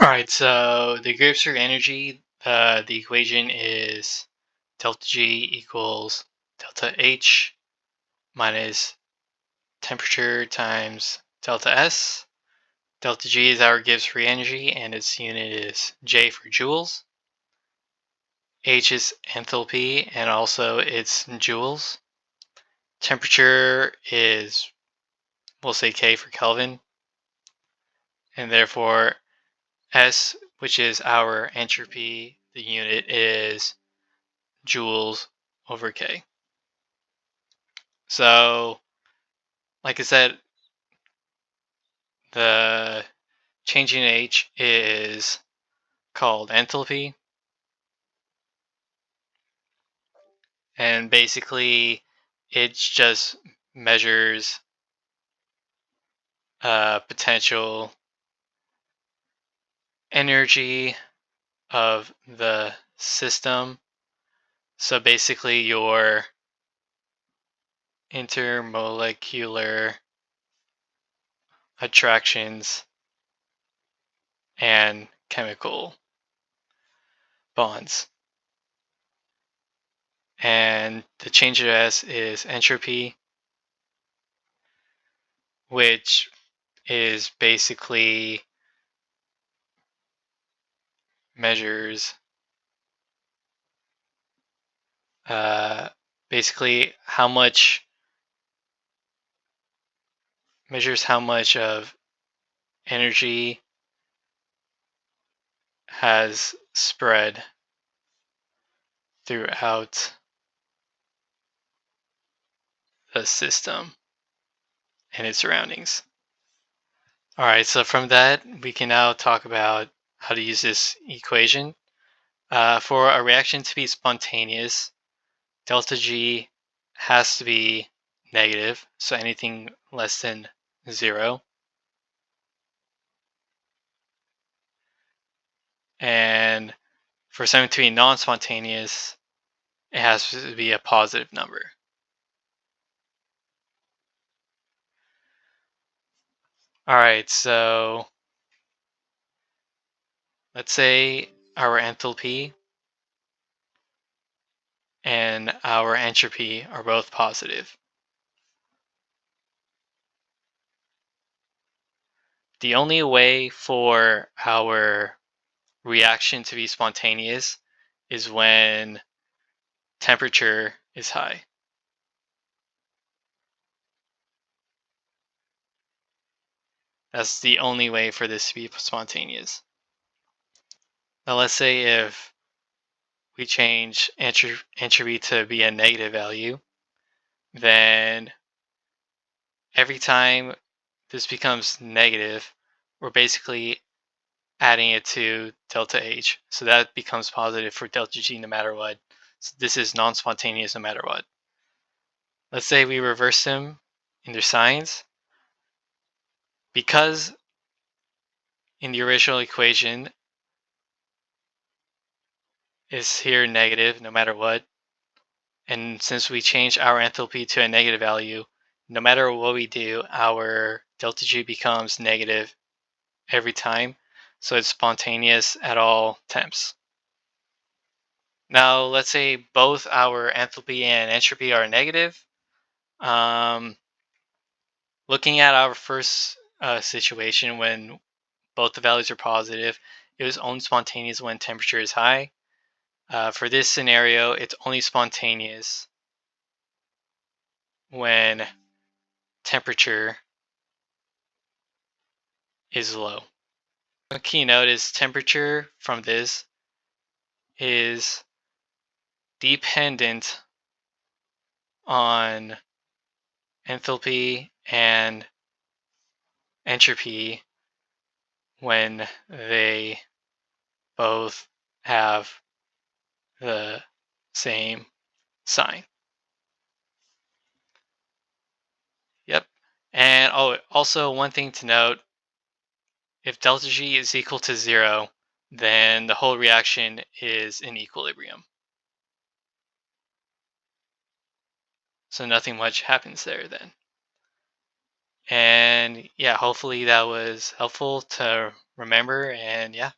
All right, so the Gibbs for energy, the equation is delta G equals delta H minus temperature times delta S. Delta G is our Gibbs free energy, and its unit is J for joules. H is enthalpy, and also it's joules. Temperature is, we'll say K for Kelvin, and therefore S, which is our entropy, the unit is joules over K. So, like I said, the change in H is called enthalpy. And basically, it just measures potential energy of the system. So basically, your intermolecular attractions and chemical bonds. And the change of S is entropy, which is basically measures basically how much of energy has spread throughout the system and its surroundings. All right, so from that, we can now talk about how to use this equation. For a reaction to be spontaneous, delta G has to be negative, so anything less than 0. And for something to be non-spontaneous, it has to be a positive number. All right, so let's say our enthalpy and our entropy are both positive. The only way for our reaction to be spontaneous is when temperature is high. That's the only way for this to be spontaneous. Now let's say if we change entropy to be a negative value, then every time this becomes negative, we're basically adding it to delta H. So that becomes positive for delta G no matter what. So this is non-spontaneous no matter what. Let's say we reverse them in their signs. Because in the original equation is here negative no matter what, and since we change our enthalpy to a negative value, no matter what we do, our delta G becomes negative every time. So it's spontaneous at all temps. Now, let's say both our enthalpy and entropy are negative. Looking at our first situation when both the values are positive, it was only spontaneous when temperature is high. For this scenario, it's only spontaneous when temperature is low. A key note is temperature from this is dependent on enthalpy and entropy when they both have the same sign. Yep. And also one thing to note, if delta G is equal to 0, then the whole reaction is in equilibrium. So nothing much happens there then. And yeah, hopefully that was helpful to remember, and yeah.